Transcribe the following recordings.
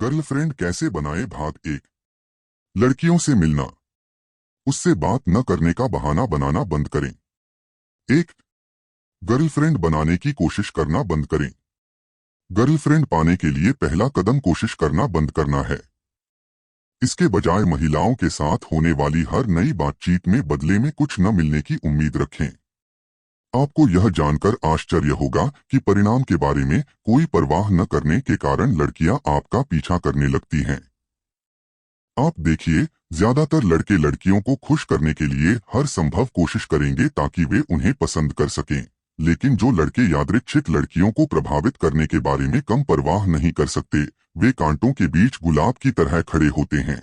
Girlfriend कैसे बनाए भाग 1। लड़कियों से मिलना, उससे बात न करने का बहाना बनाना बंद करें। 1। गर्लफ्रेंड बनाने की कोशिश करना बंद करें। गर्लफ्रेंड पाने के लिए पहला कदम कोशिश करना बंद करना है। इसके बजाय महिलाओं के साथ होने वाली हर नई बातचीत में बदले में कुछ न मिलने की उम्मीद रखें। आपको यह जानकर आश्चर्य होगा कि परिणाम के बारे में कोई परवाह न करने के कारण लड़कियां आपका पीछा करने लगती हैं। आप देखिए, ज्यादातर लड़के लड़कियों को खुश करने के लिए हर संभव कोशिश करेंगे ताकि वे उन्हें पसंद कर सकें, लेकिन जो लड़के यादृच्छिक लड़कियों को प्रभावित करने के बारे में कम परवाह नहीं कर सकते, वे कांटों के बीच गुलाब की तरह खड़े होते हैं।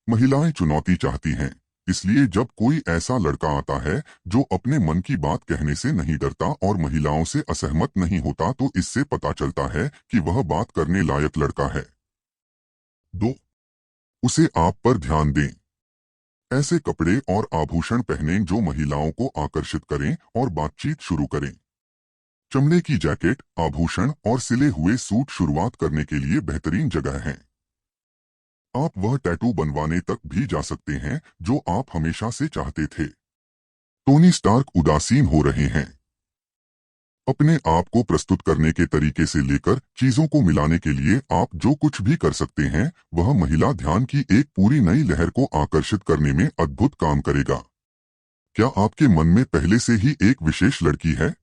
महिलाएं चुनौती चाहती हैं, इसलिए जब कोई ऐसा लड़का आता है जो अपने मन की बात कहने से नहीं डरता और महिलाओं से असहमत नहीं होता, तो इससे पता चलता है कि वह बात करने लायक लड़का है। 2। उसे आप पर ध्यान दें। ऐसे कपड़े और आभूषण पहनें जो महिलाओं को आकर्षित करें और बातचीत शुरू करें। चमड़े की जैकेट, आभूषण और सिले हुए सूट शुरुआत करने के लिए बेहतरीन जगह हैं। आप वह टैटू बनवाने तक भी जा सकते हैं जो आप हमेशा से चाहते थे। टोनी स्टार्क उदासीन हो रहे हैं। अपने आप को प्रस्तुत करने के तरीके से लेकर चीजों को मिलाने के लिए आप जो कुछ भी कर सकते हैं, वह महिला ध्यान की एक पूरी नई लहर को आकर्षित करने में अद्भुत काम करेगा। क्या आपके मन में पहले से ही एक विशेष लड़की है?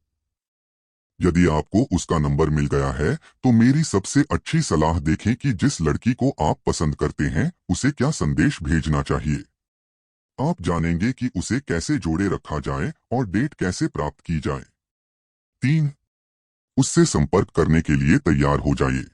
यदि आपको उसका नंबर मिल गया है, तो मेरी सबसे अच्छी सलाह देखें कि जिस लड़की को आप पसंद करते हैं, उसे क्या संदेश भेजना चाहिए। आप जानेंगे कि उसे कैसे जोड़े रखा जाए और डेट कैसे प्राप्त की जाए। 3। उससे संपर्क करने के लिए तैयार हो जाइए।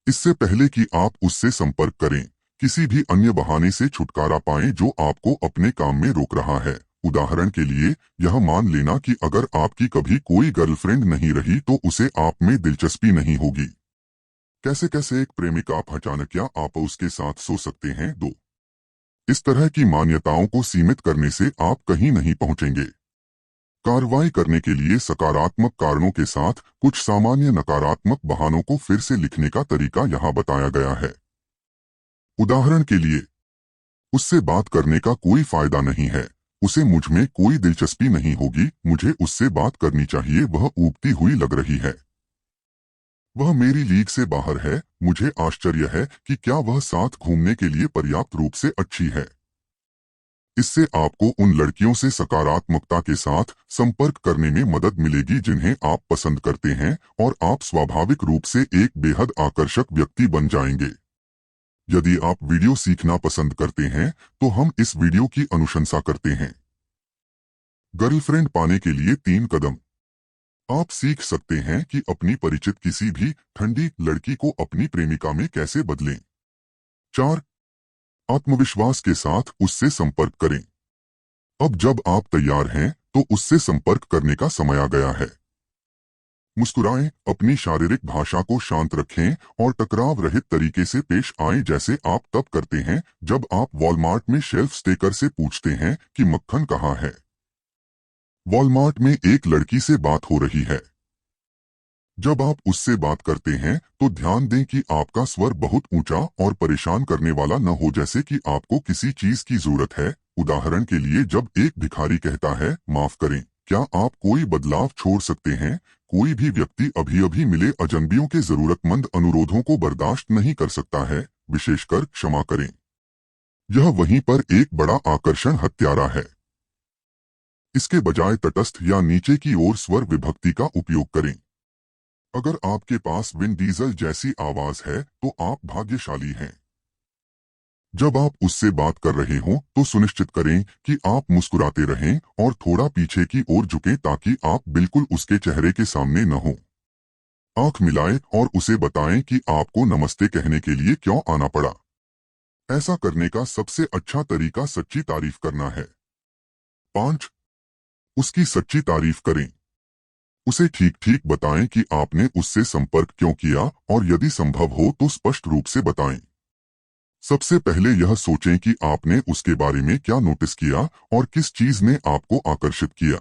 इससे पहले कि आप उससे संपर्क करें, किसी भी अन्य बहाने से छुटकारा पाएं जो आपको अपने काम में रोक रहा है। उदाहरण के लिए, यह मान लेना कि अगर आपकी कभी कोई गर्लफ्रेंड नहीं रही तो उसे आप में दिलचस्पी नहीं होगी। कैसे कैसे एक प्रेमिका आप अचानक या आप उसके साथ सो सकते हैं। 2। इस तरह की मान्यताओं को सीमित करने से आप कहीं नहीं पहुंचेंगे। कार्रवाई करने के लिए सकारात्मक कारणों के साथ कुछ सामान्य नकारात्मक बहानों को फिर से लिखने का तरीका यहाँ बताया गया है। उदाहरण के लिए, उससे बात करने का कोई फायदा नहीं है, उसे मुझ में कोई दिलचस्पी नहीं होगी, मुझे उससे बात करनी चाहिए, वह ऊबती हुई लग रही है, वह मेरी लीग से बाहर है, मुझे आश्चर्य है कि क्या वह साथ घूमने के लिए पर्याप्त रूप से अच्छी है। इससे आपको उन लड़कियों से सकारात्मकता के साथ संपर्क करने में मदद मिलेगी जिन्हें आप पसंद करते हैं, और आप स्वाभाविक रूप से एक बेहद आकर्षक व्यक्ति बन जाएंगे। यदि आप वीडियो सीखना पसंद करते हैं, तो हम इस वीडियो की अनुशंसा करते हैं। गर्लफ्रेंड पाने के लिए 3 कदम। आप सीख सकते हैं कि अपनी परिचित किसी भी ठंडी लड़की को अपनी प्रेमिका में कैसे बदलें। 4। आत्मविश्वास के साथ उससे संपर्क करें। अब जब आप तैयार हैं, तो उससे संपर्क करने का समय आ गया है। मुस्कुराएं, अपनी शारीरिक भाषा को शांत रखें और टकराव रहित तरीके से पेश आएं, जैसे आप तब करते हैं जब आप वॉलमार्ट में शेल्फ स्टेकर से पूछते हैं कि मक्खन कहाँ है। वॉलमार्ट में एक लड़की से बात हो रही है। जब आप उससे बात करते हैं, तो ध्यान दें कि आपका स्वर बहुत ऊंचा और परेशान करने वाला न हो, जैसे कि आपको किसी चीज की जरूरत है। उदाहरण के लिए, जब एक भिखारी कहता है, माफ करें, क्या आप कोई बदलाव छोड़ सकते हैं? कोई भी व्यक्ति अभी अभी मिले अजनबियों के जरूरतमंद अनुरोधों को बर्दाश्त नहीं कर सकता है, विशेषकर क्षमा करें। यह वहीं पर एक बड़ा आकर्षण हत्यारा है। इसके बजाय तटस्थ या नीचे की ओर स्वर विभक्ति का उपयोग करें। अगर आपके पास विन डीजल जैसी आवाज है, तो आप भाग्यशाली हैं। जब आप उससे बात कर रहे हों, तो सुनिश्चित करें कि आप मुस्कुराते रहें और थोड़ा पीछे की ओर झुकें ताकि आप बिल्कुल उसके चेहरे के सामने न हों। आंख मिलाएं और उसे बताएं कि आपको नमस्ते कहने के लिए क्यों आना पड़ा। ऐसा करने का सबसे अच्छा तरीका सच्ची तारीफ करना है। 5। उसकी सच्ची तारीफ करें। उसे ठीक ठीक बताएं कि आपने उससे संपर्क क्यों किया, और यदि संभव हो तो स्पष्ट रूप से बताएं। सबसे पहले यह सोचें कि आपने उसके बारे में क्या नोटिस किया और किस चीज ने आपको आकर्षित किया।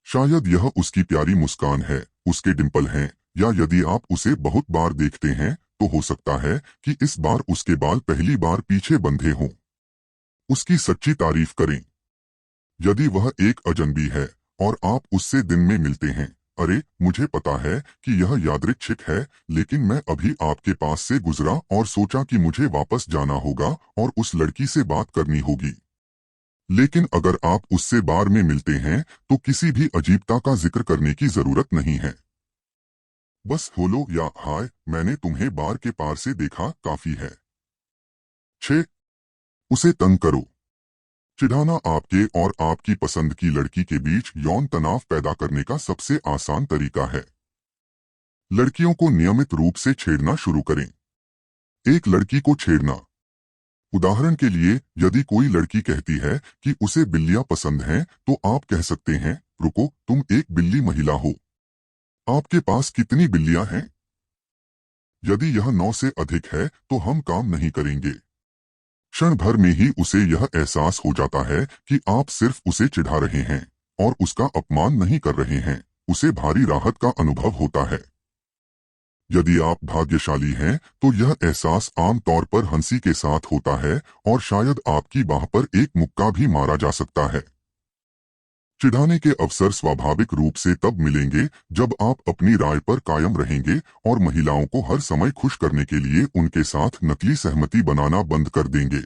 शायद यह उसकी प्यारी मुस्कान है, उसके डिंपल हैं, या यदि आप उसे बहुत बार देखते हैं, तो हो सकता है कि इस बार उसके बाल पहली बार पीछे बंधे हों। उसकी सच्ची तारीफ करें। यदि वह एक अजनबी है और आप उससे दिन में मिलते हैं, अरे मुझे पता है कि यह यादृच्छिक है, लेकिन मैं अभी आपके पास से गुजरा और सोचा कि मुझे वापस जाना होगा और उस लड़की से बात करनी होगी। लेकिन अगर आप उससे बार में मिलते हैं तो किसी भी अजीबता का जिक्र करने की जरूरत नहीं है। बस हेलो या हाय मैंने तुम्हें बार के पार से देखा काफी है। 6. उसे तंग करो। चिढ़ाना आपके और आपकी पसंद की लड़की के बीच यौन तनाव पैदा करने का सबसे आसान तरीका है। लड़कियों को नियमित रूप से छेड़ना शुरू करें। एक लड़की को छेड़ना। उदाहरण के लिए, यदि कोई लड़की कहती है कि उसे बिल्लियां पसंद हैं, तो आप कह सकते हैं, रुको, तुम एक बिल्ली महिला हो। आपके पास कितनी बिल्लियां हैं? यदि यह 9 से अधिक है तो हम काम नहीं करेंगे। क्षण भर में ही उसे यह एहसास हो जाता है कि आप सिर्फ उसे चिढ़ा रहे हैं और उसका अपमान नहीं कर रहे हैं। उसे भारी राहत का अनुभव होता है। यदि आप भाग्यशाली हैं तो यह एहसास आम तौर पर हंसी के साथ होता है और शायद आपकी बाह पर एक मुक्का भी मारा जा सकता है। चिढ़ाने के अवसर स्वाभाविक रूप से तब मिलेंगे जब आप अपनी राय पर कायम रहेंगे और महिलाओं को हर समय खुश करने के लिए उनके साथ नकली सहमति बनाना बंद कर देंगे।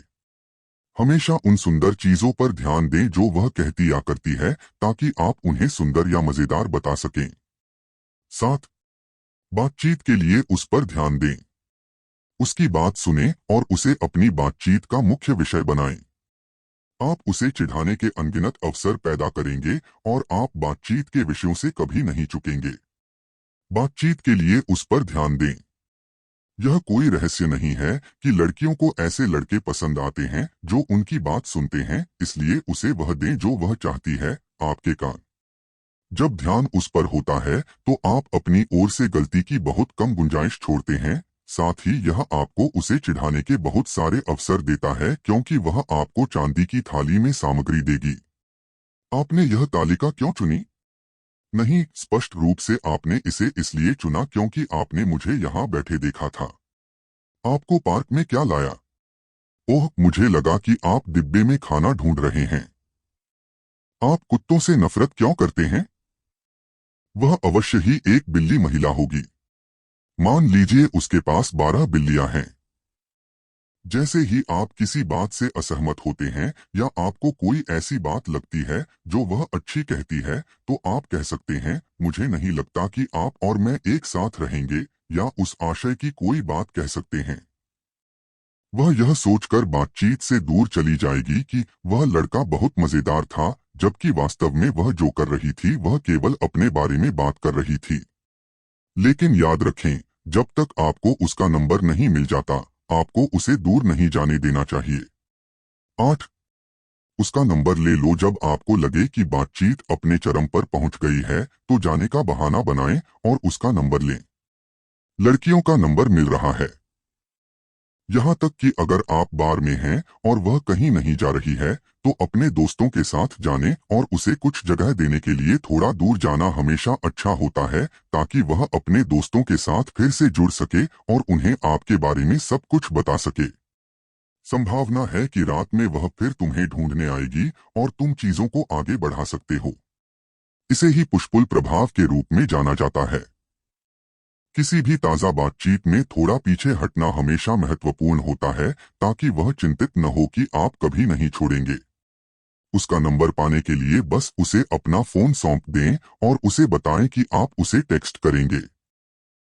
हमेशा उन सुंदर चीजों पर ध्यान दें जो वह कहती या करती है, ताकि आप उन्हें सुंदर या मजेदार बता सकें। 7. बातचीत के लिए उस पर ध्यान दें। उसकी बात सुनें और उसे अपनी बातचीत का मुख्य विषय बनाएं। आप उसे चिढ़ाने के अनगिनत अवसर पैदा करेंगे और आप बातचीत के विषयों से कभी नहीं चुकेंगे। बातचीत के लिए उस पर ध्यान दें। यह कोई रहस्य नहीं है कि लड़कियों को ऐसे लड़के पसंद आते हैं जो उनकी बात सुनते हैं, इसलिए उसे वह दें जो वह चाहती है। आपके कान। जब ध्यान उस पर होता है तो आप अपनी ओर से गलती की बहुत कम गुंजाइश छोड़ते हैं। साथ ही यह आपको उसे चिढ़ाने के बहुत सारे अवसर देता है, क्योंकि वह आपको चांदी की थाली में सामग्री देगी। आपने यह तालिका क्यों चुनी? नहीं, स्पष्ट रूप से आपने इसे इसलिए चुना क्योंकि आपने मुझे यहाँ बैठे देखा था। आपको पार्क में क्या लाया? ओह, मुझे लगा कि आप डिब्बे में खाना ढूंढ रहे हैं। आप कुत्तों से नफरत क्यों करते हैं? वह अवश्य ही एक बिल्ली महिला होगी। मान लीजिए उसके पास 12 बिल्लियां हैं। जैसे ही आप किसी बात से असहमत होते हैं या आपको कोई ऐसी बात लगती है जो वह अच्छी कहती है, तो आप कह सकते हैं, मुझे नहीं लगता कि आप और मैं एक साथ रहेंगे, या उस आशय की कोई बात कह सकते हैं। वह यह सोचकर बातचीत से दूर चली जाएगी कि वह लड़का बहुत मजेदार था, जबकि वास्तव में वह जो कर रही थी वह केवल अपने बारे में बात कर रही थी। लेकिन याद रखें, जब तक आपको उसका नंबर नहीं मिल जाता, आपको उसे दूर नहीं जाने देना चाहिए। 8. उसका नंबर ले लो। जब आपको लगे कि बातचीत अपने चरम पर पहुंच गई है, तो जाने का बहाना बनाएं और उसका नंबर लें। लड़कियों का नंबर मिल रहा है। यहाँ तक कि अगर आप बार में हैं और वह कहीं नहीं जा रही है, तो अपने दोस्तों के साथ जाने और उसे कुछ जगह देने के लिए थोड़ा दूर जाना हमेशा अच्छा होता है, ताकि वह अपने दोस्तों के साथ फिर से जुड़ सके और उन्हें आपके बारे में सब कुछ बता सके। संभावना है कि रात में वह फिर तुम्हें ढूंढने आएगी और तुम चीजों को आगे बढ़ा सकते हो। इसे ही पुश पुल प्रभाव के रूप में जाना जाता है। किसी भी ताज़ा बातचीत में थोड़ा पीछे हटना हमेशा महत्वपूर्ण होता है, ताकि वह चिंतित न हो कि आप कभी नहीं छोड़ेंगे। उसका नंबर पाने के लिए बस उसे अपना फोन सौंप दें और उसे बताएं कि आप उसे टेक्स्ट करेंगे।